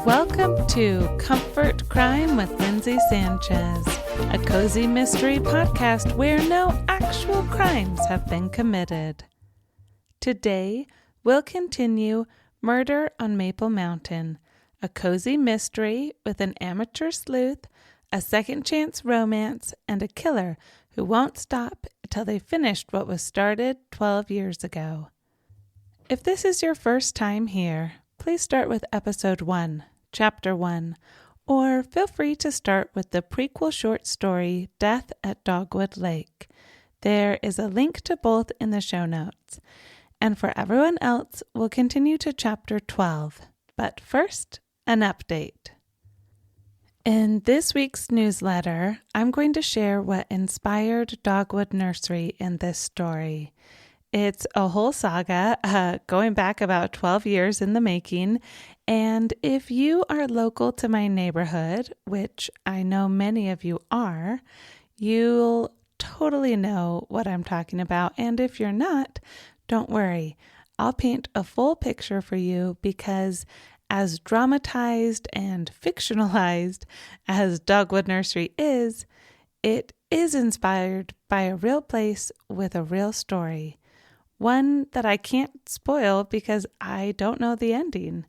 Welcome to Comfort Crime with Lindsay Sanchez, a cozy mystery podcast where no actual crimes have been committed. Today, we'll continue Murder on Maple Mountain, a cozy mystery with an amateur sleuth, a second chance romance, and a killer who won't stop until they finished what was started 12 years ago. If this is your first time here, please start with Episode 1, Chapter 1, or feel free to start with the prequel short story, Death at Dogwood Lake. There is a link to both in the show notes. And for everyone else, we'll continue to Chapter 12. But first, an update. In this week's newsletter, I'm going to share what inspired Dogwood Nursery in this story. It's a whole saga going back about 12 years in the making, and if you are local to my neighborhood, which I know many of you are, you'll totally know what I'm talking about, and if you're not, don't worry. I'll paint a full picture for you because as dramatized and fictionalized as Dogwood Nursery is, it is inspired by a real place with a real story. One that I can't spoil because I don't know the ending.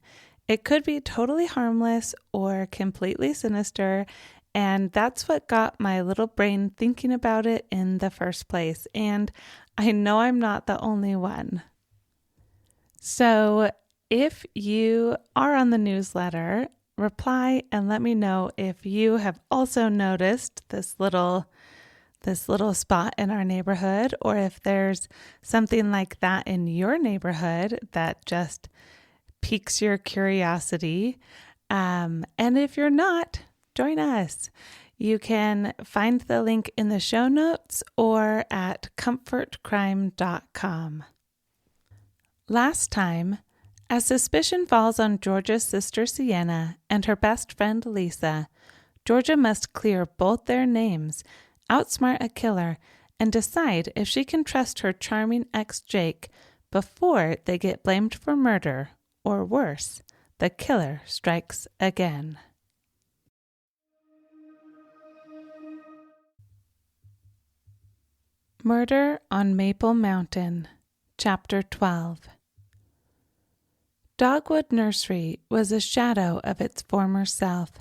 It could be totally harmless or completely sinister, and that's what got my little brain thinking about it in the first place. And I know I'm not the only one. So if you are on the newsletter, reply and let me know if you have also noticed this little spot in our neighborhood, or if there's something like that in your neighborhood that just piques your curiosity. And if you're not, join us. You can find the link in the show notes or at comfortcrime.com. Last time, as suspicion falls on Georgia's sister Sienna and her best friend Lisa, Georgia must clear both their names, outsmart a killer, and decide if she can trust her charming ex Jake before they get blamed for murder, or worse, the killer strikes again. Murder on Maple Mountain, Chapter 12. Dogwood Nursery was a shadow of its former self.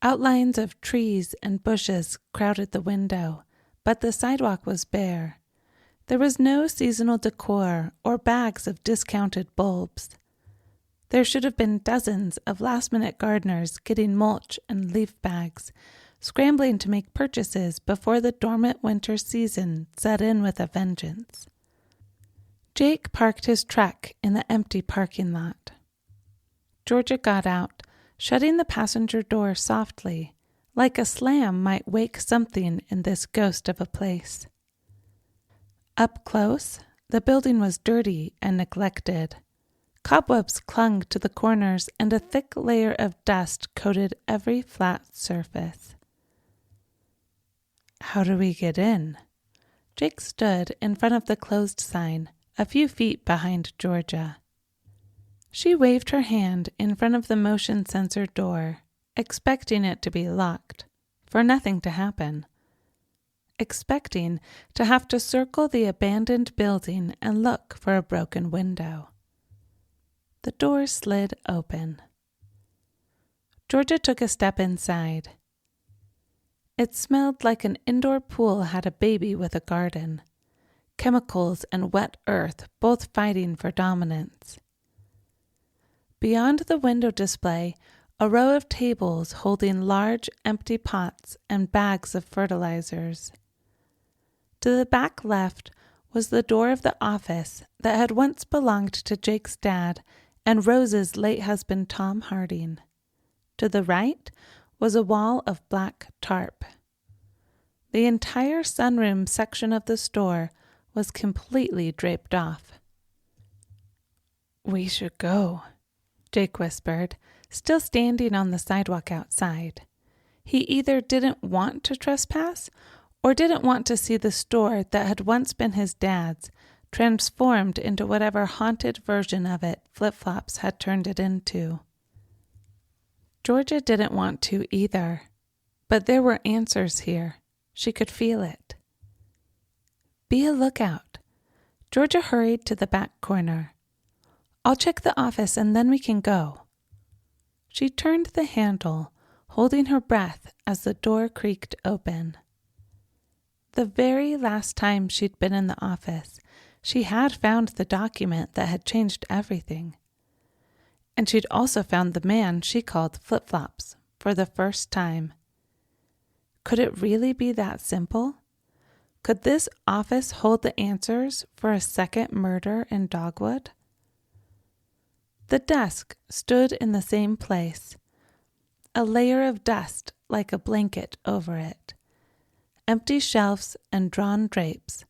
Outlines of trees and bushes crowded the window, but the sidewalk was bare. There was no seasonal decor or bags of discounted bulbs. There should have been dozens of last-minute gardeners getting mulch and leaf bags, scrambling to make purchases before the dormant winter season set in with a vengeance. Jake parked his truck in the empty parking lot. Georgia got out, shutting the passenger door softly, like a slam might wake something in this ghost of a place. Up close, the building was dirty and neglected. Cobwebs clung to the corners, and a thick layer of dust coated every flat surface. How do we get in? Jake stood in front of the closed sign, a few feet behind Georgia. She waved her hand in front of the motion sensor door, expecting it to be locked, for nothing to happen. Expecting to have to circle the abandoned building and look for a broken window. The door slid open. Georgia took a step inside. It smelled like an indoor pool had a baby with a garden. Chemicals and wet earth both fighting for dominance. Beyond the window display, a row of tables holding large empty pots and bags of fertilizers. To the back left was the door of the office that had once belonged to Jake's dad and Rose's late husband Tom Harding. To the right was a wall of black tarp. The entire sunroom section of the store was completely draped off. "We should go," Jake whispered, still standing on the sidewalk outside. He either didn't want to trespass or didn't want to see the store that had once been his dad's transformed into whatever haunted version of it Flip-Flops had turned it into. Georgia didn't want to either, but there were answers here. She could feel it. Be a lookout. Georgia hurried to the back corner. I'll check the office and then we can go. She turned the handle, holding her breath as the door creaked open. The very last time she'd been in the office, she had found the document that had changed everything. And she'd also found the man she called Flip-Flops for the first time. Could it really be that simple? Could this office hold the answers for a second murder in Dogwood? The desk stood in the same place, a layer of dust like a blanket over it. Empty shelves and drawn drapes,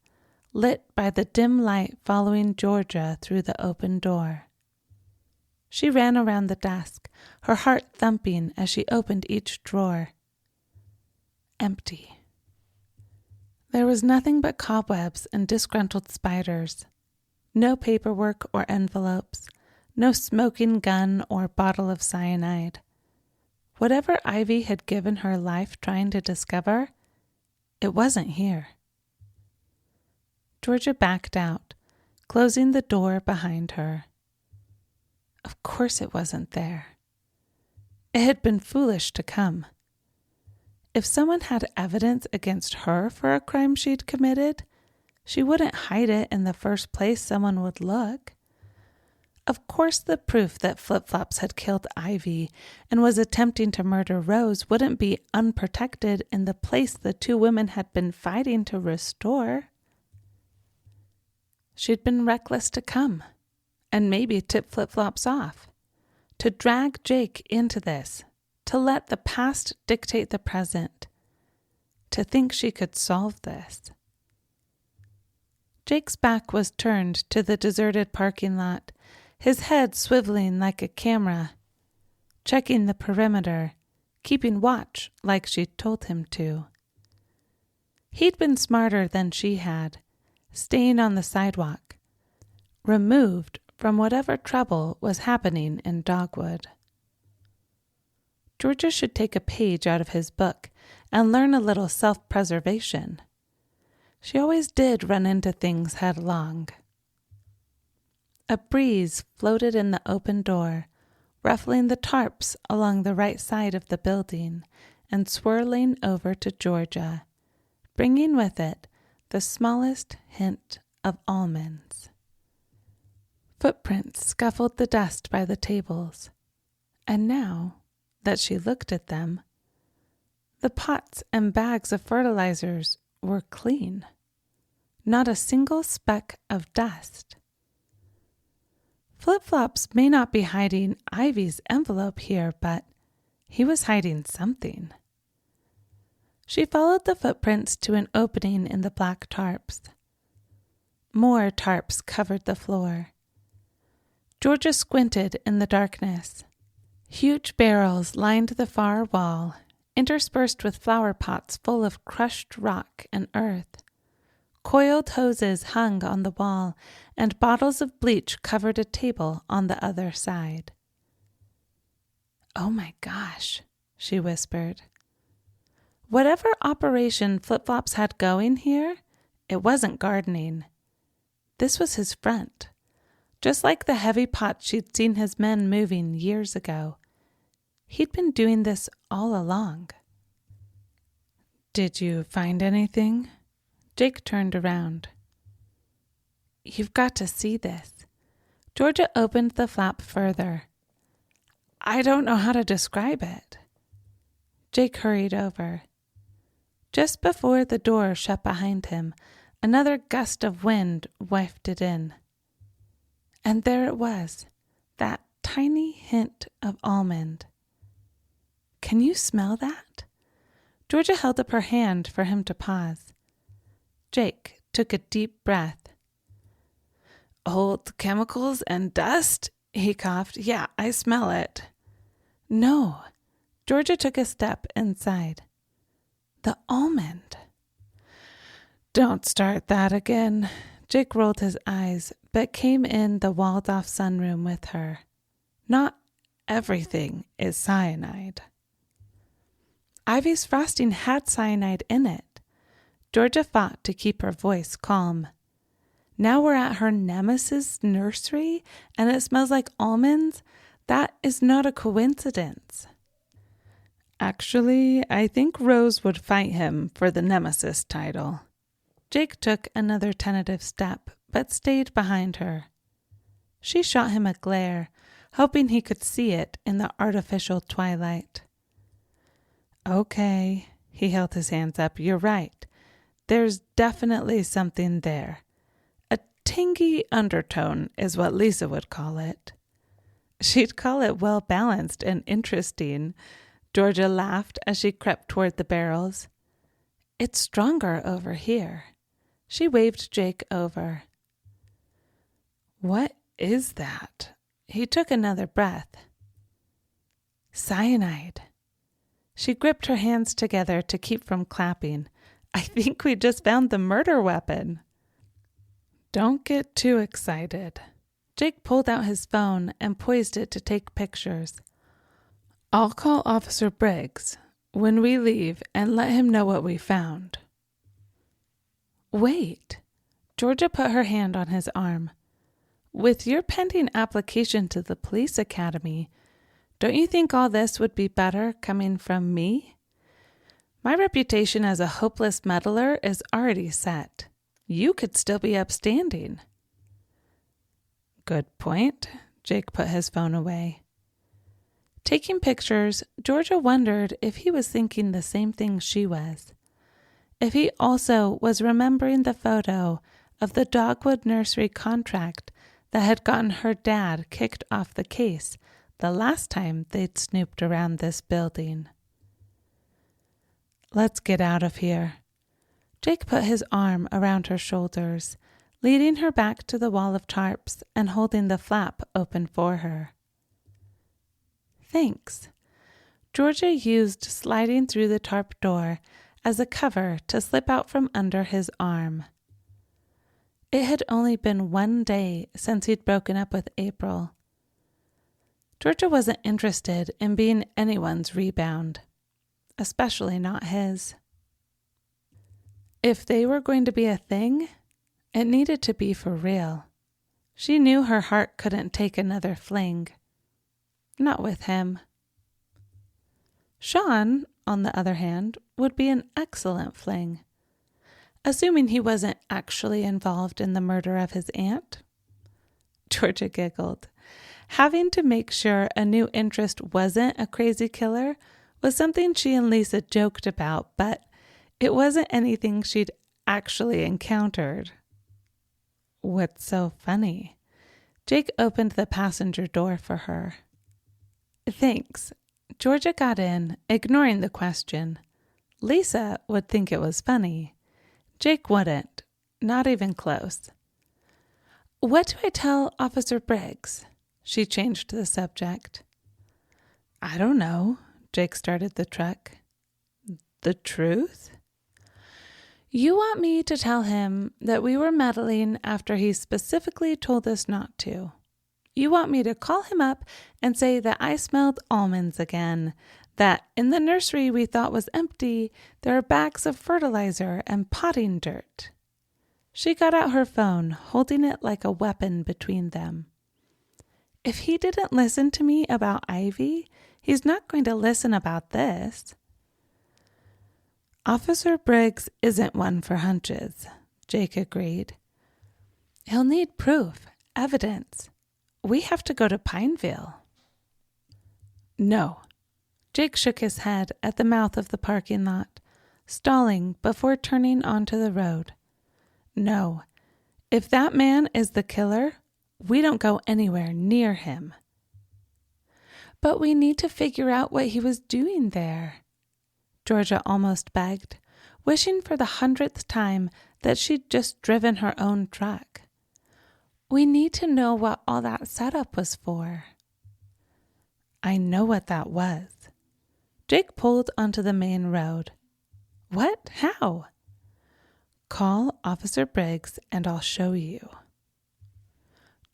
lit by the dim light following Georgia through the open door. She ran around the desk, her heart thumping as she opened each drawer. Empty. There was nothing but cobwebs and disgruntled spiders. No paperwork or envelopes, no smoking gun or bottle of cyanide. Whatever Ivy had given her life trying to discover, it wasn't here. Georgia backed out, closing the door behind her. Of course it wasn't there. It had been foolish to come. If someone had evidence against her for a crime she'd committed, she wouldn't hide it in the first place someone would look. Of course the proof that Flip-Flops had killed Ivy and was attempting to murder Rose wouldn't be unprotected in the place the two women had been fighting to restore. She'd been reckless to come, and maybe tip Flip-Flops off, to drag Jake into this, to let the past dictate the present, to think she could solve this. Jake's back was turned to the deserted parking lot, his head swiveling like a camera, checking the perimeter, keeping watch like she'd told him to. He'd been smarter than she had, staying on the sidewalk, removed from whatever trouble was happening in Dogwood. Georgia should take a page out of his book and learn a little self-preservation. She always did run into things headlong. A breeze floated in the open door, ruffling the tarps along the right side of the building and swirling over to Georgia, bringing with it the smallest hint of almonds. Footprints scuffled the dust by the tables, and now that she looked at them, the pots and bags of fertilizers were clean. Not a single speck of dust. Flip-Flops may not be hiding Ivy's envelope here, but he was hiding something. She followed the footprints to an opening in the black tarps. More tarps covered the floor. Georgia squinted in the darkness. Huge barrels lined the far wall, interspersed with flower pots full of crushed rock and earth. Coiled hoses hung on the wall, and bottles of bleach covered a table on the other side. "Oh my gosh," she whispered. Whatever operation Flip-Flops had going here, it wasn't gardening. This was his front, just like the heavy pots she'd seen his men moving years ago. He'd been doing this all along. "Did you find anything?" Jake turned around. "You've got to see this." Georgia opened the flap further. "I don't know how to describe it." Jake hurried over. Just before the door shut behind him, another gust of wind wafted in. And there it was, that tiny hint of almond. "Can you smell that?" Georgia held up her hand for him to pause. Jake took a deep breath. "Old chemicals and dust?" he coughed. "Yeah, I smell it." "No." Georgia took a step inside. "The almond." "Don't start that again." Jake rolled his eyes, but came in the walled-off sunroom with her. Not everything is cyanide. Ivy's frosting had cyanide in it. Georgia fought to keep her voice calm. Now we're at her nemesis nursery and it smells like almonds? That is not a coincidence. Actually, I think Rose would fight him for the nemesis title. Jake took another tentative step, but stayed behind her. She shot him a glare, hoping he could see it in the artificial twilight. Okay, he held his hands up. You're right. There's definitely something there. A tingy undertone is what Lisa would call it. She'd call it well-balanced and interesting. Georgia laughed as she crept toward the barrels. It's stronger over here. She waved Jake over. What is that? He took another breath. Cyanide. She gripped her hands together to keep from clapping. I think we just found the murder weapon. Don't get too excited. Jake pulled out his phone and poised it to take pictures. I'll call Officer Briggs when we leave and let him know what we found. Wait. Georgia put her hand on his arm. With your pending application to the police academy, don't you think all this would be better coming from me? My reputation as a hopeless meddler is already set. You could still be upstanding. Good point. Jake put his phone away. Taking pictures, Georgia wondered if he was thinking the same thing she was. If he also was remembering the photo of the Dogwood Nursery contract that had gotten her dad kicked off the case the last time they'd snooped around this building. Let's get out of here. Jake put his arm around her shoulders, leading her back to the wall of tarps and holding the flap open for her. Thanks. Georgia used sliding through the tarp door as a cover to slip out from under his arm. It had only been one day since he'd broken up with April. Georgia wasn't interested in being anyone's rebound, especially not his. If they were going to be a thing, it needed to be for real. She knew her heart couldn't take another fling. Not with him. Sean, on the other hand, would be an excellent fling. Assuming he wasn't actually involved in the murder of his aunt. Georgia giggled. Having to make sure a new interest wasn't a crazy killer was something she and Lisa joked about, but it wasn't anything she'd actually encountered. What's so funny? Jake opened the passenger door for her. Thanks. Georgia got in, ignoring the question. Lisa would think it was funny. Jake wouldn't. Not even close. What do I tell Officer Briggs? She changed the subject. I don't know. Jake started the truck. The truth? You want me to tell him that we were meddling after he specifically told us not to. You want me to call him up and say that I smelled almonds again, that in the nursery we thought was empty, there are bags of fertilizer and potting dirt. She got out her phone, holding it like a weapon between them. If he didn't listen to me about Ivy, he's not going to listen about this. Officer Briggs isn't one for hunches, Jake agreed. He'll need proof, evidence. We have to go to Pineville. No. Jake shook his head at the mouth of the parking lot, stalling before turning onto the road. No. If that man is the killer, we don't go anywhere near him. But we need to figure out what he was doing there, Georgia almost begged, wishing for the 100th time that she'd just driven her own truck. We need to know what all that setup was for. I know what that was. Jake pulled onto the main road. What? How? Call Officer Briggs and I'll show you.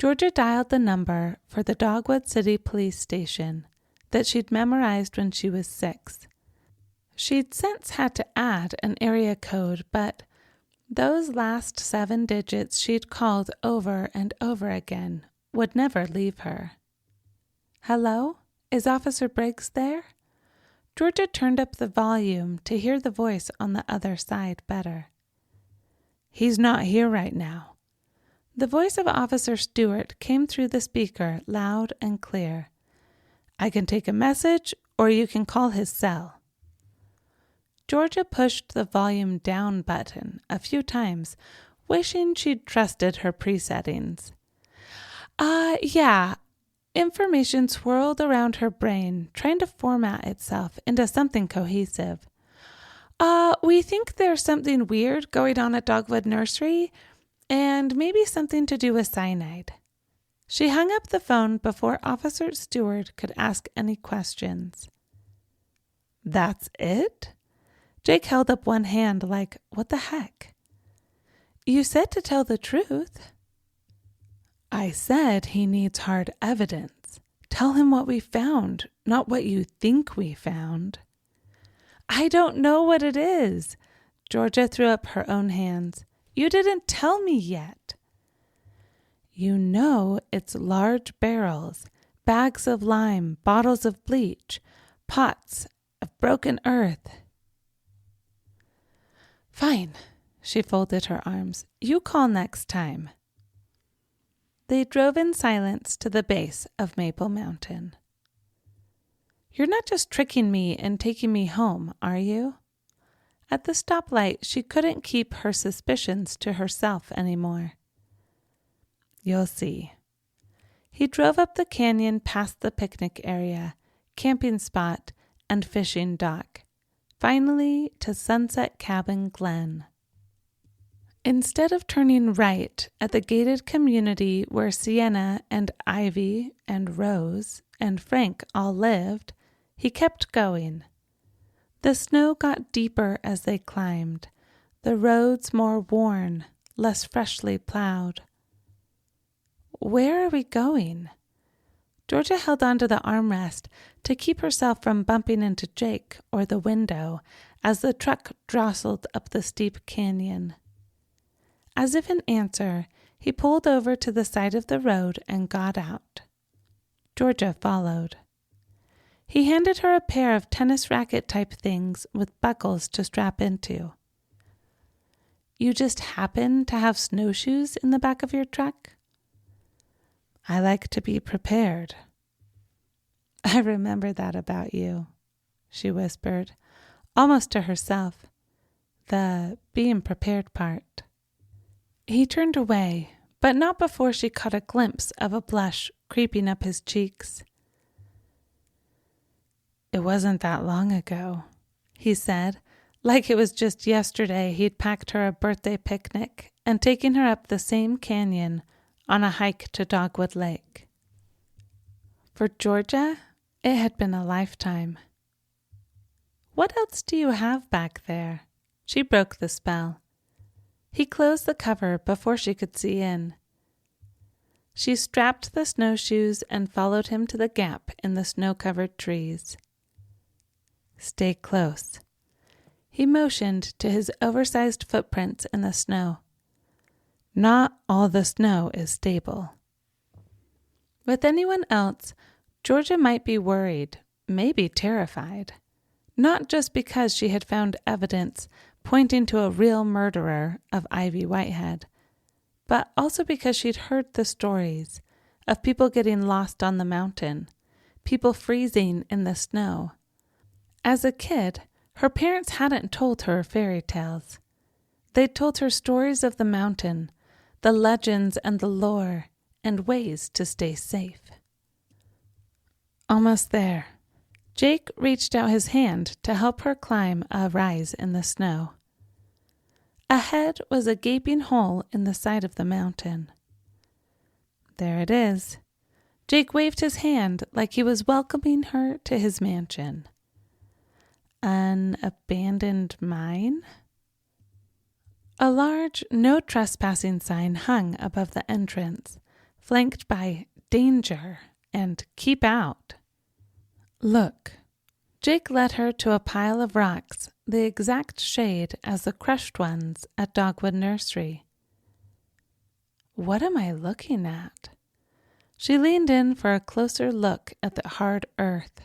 Georgia dialed the number for the Dogwood City Police Station that she'd memorized when she was 6. She'd since had to add an area code, but those last 7 digits she'd called over and over again would never leave her. "Hello? Is Officer Briggs there?" Georgia turned up the volume to hear the voice on the other side better. "He's not here right now." The voice of Officer Stewart came through the speaker loud and clear. "I can take a message, or you can call his cell." Georgia pushed the volume down button a few times, wishing she'd trusted her presettings. Yeah. Information swirled around her brain, trying to format itself into something cohesive. We think there's something weird going on at Dogwood Nursery, and maybe something to do with cyanide." She hung up the phone before Officer Stewart could ask any questions. "That's it?" Jake held up one hand like, what the heck? "You said to tell the truth." "I said he needs hard evidence. Tell him what we found, not what you think we found." "I don't know what it is." Georgia threw up her own hands. "You didn't tell me yet." "You know it's large barrels, bags of lime, bottles of bleach, pots of broken earth." "Fine." She folded her arms. "You call next time." They drove in silence to the base of Maple Mountain. "You're not just tricking me and taking me home, are you?" At the stoplight, she couldn't keep her suspicions to herself anymore. "You'll see." He drove up the canyon past the picnic area, camping spot, and fishing dock, finally to Sunset Cabin Glen. Instead of turning right at the gated community where Sienna and Ivy and Rose and Frank all lived, he kept going. The snow got deeper as they climbed, the roads more worn, less freshly plowed. "Where are we going?" Georgia held onto the armrest to keep herself from bumping into Jake or the window as the truck jostled up the steep canyon. As if in answer, he pulled over to the side of the road and got out. Georgia followed. He handed her a pair of tennis racket-type things with buckles to strap into. "You just happen to have snowshoes in the back of your truck?" "I like to be prepared." "I remember that about you," she whispered, almost to herself, the being prepared part. He turned away, but not before she caught a glimpse of a blush creeping up his cheeks. "It wasn't that long ago," he said, like it was just yesterday he'd packed her a birthday picnic and taken her up the same canyon on a hike to Dogwood Lake. For Georgia, it had been a lifetime. "What else do you have back there?" She broke the spell. He closed the cover before she could see in. She strapped the snowshoes and followed him to the gap in the snow-covered trees. "Stay close." He motioned to his oversized footprints in the snow. "Not all the snow is stable." With anyone else, Georgia might be worried, maybe terrified. Not just because she had found evidence pointing to a real murderer of Ivy Whitehead, but also because she'd heard the stories of people getting lost on the mountain, people freezing in the snow. As a kid, her parents hadn't told her fairy tales. They'd told her stories of the mountain, the legends and the lore, and ways to stay safe. Almost there. Jake reached out his hand to help her climb a rise in the snow. Ahead was a gaping hole in the side of the mountain. There it is. Jake waved his hand like he was welcoming her to his mansion. An abandoned mine? A large no trespassing sign hung above the entrance, flanked by danger and keep out. Look, Jake led her to a pile of rocks, the exact shade as the crushed ones at Dogwood Nursery. What am I looking at? She leaned in for a closer look at the hard earth.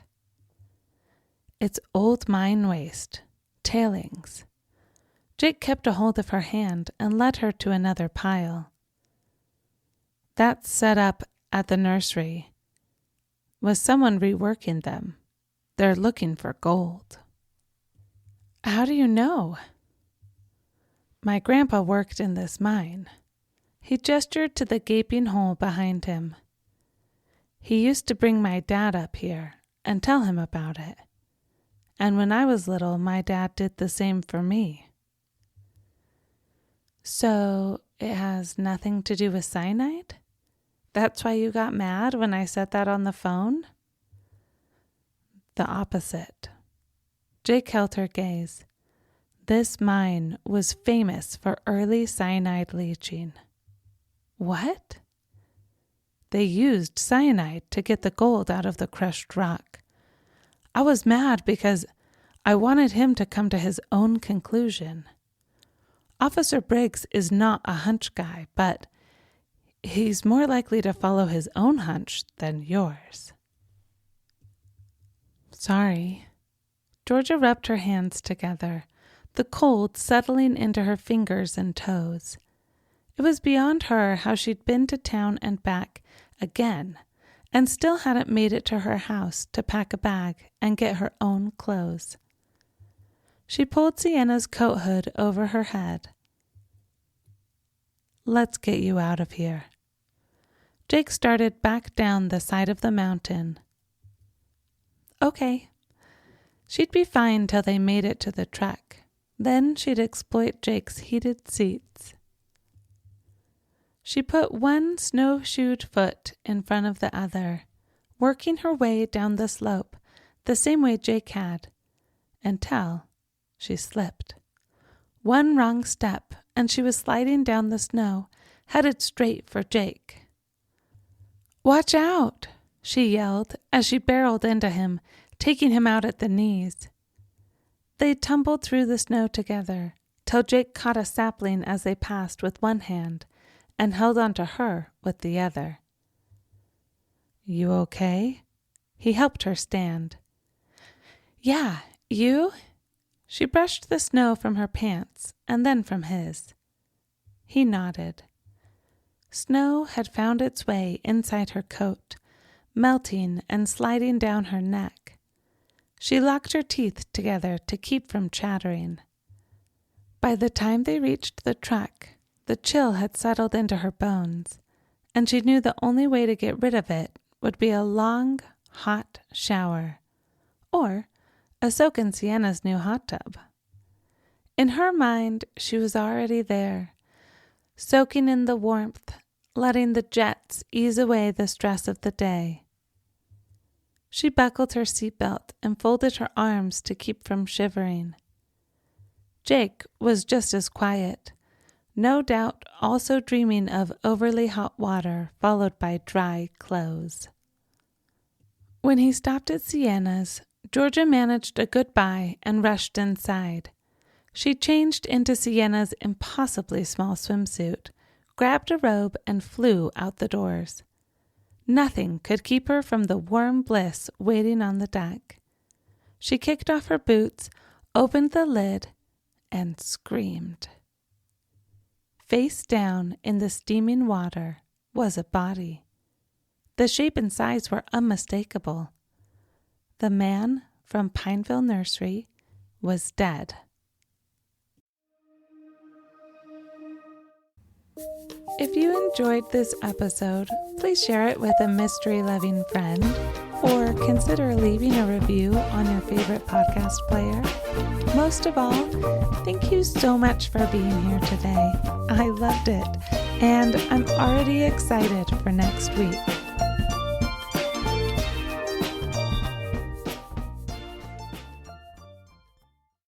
It's old mine waste, tailings. Jake kept a hold of her hand and led her to another pile. That's set up at the nursery. Was someone reworking them? They're looking for gold. How do you know? My grandpa worked in this mine. He gestured to the gaping hole behind him. He used to bring my dad up here and tell him about it. And when I was little, my dad did the same for me. So it has nothing to do with cyanide? That's why you got mad when I said that on the phone? The opposite. Jake held her gaze. This mine was famous for early cyanide leaching. What? They used cyanide to get the gold out of the crushed rock. I was mad because I wanted him to come to his own conclusion. Officer Briggs is not a hunch guy, but he's more likely to follow his own hunch than yours. Sorry. Georgia rubbed her hands together, the cold settling into her fingers and toes. It was beyond her how she'd been to town and back again and still hadn't made it to her house to pack a bag and get her own clothes. She pulled Sienna's coat hood over her head. Let's get you out of here. Jake started back down the side of the mountain. Okay. She'd be fine till they made it to the truck. Then she'd exploit Jake's heated seats. She put one snowshoed foot in front of the other, working her way down the slope the same way Jake had, until she slipped. One wrong step, and she was sliding down the snow, headed straight for Jake. Watch out, she yelled as she barreled into him, taking him out at the knees. They tumbled through the snow together, till Jake caught a sapling as they passed with one hand and held onto her with the other. You okay? He helped her stand. Yeah, you? She brushed the snow from her pants and then from his. He nodded. Snow had found its way inside her coat, melting and sliding down her neck. She locked her teeth together to keep from chattering. By the time they reached the truck, the chill had settled into her bones, and she knew the only way to get rid of it would be a long, hot shower, or a soak in Sienna's new hot tub. In her mind, she was already there, soaking in the warmth, letting the jets ease away the stress of the day. She buckled her seatbelt and folded her arms to keep from shivering. Jake was just as quiet, no doubt also dreaming of overly hot water followed by dry clothes. When he stopped at Sienna's, Georgia managed a goodbye and rushed inside. She changed into Sienna's impossibly small swimsuit, grabbed a robe, and flew out the doors. Nothing could keep her from the warm bliss waiting on the deck. She kicked off her boots, opened the lid, and screamed. Face down in the steaming water was a body. The shape and size were unmistakable. The man from Pineville Nursery was dead. If you enjoyed this episode, please share it with a mystery-loving friend, or consider leaving a review on your favorite podcast player. Most of all, thank you so much for being here today. I loved it, and I'm already excited for next week.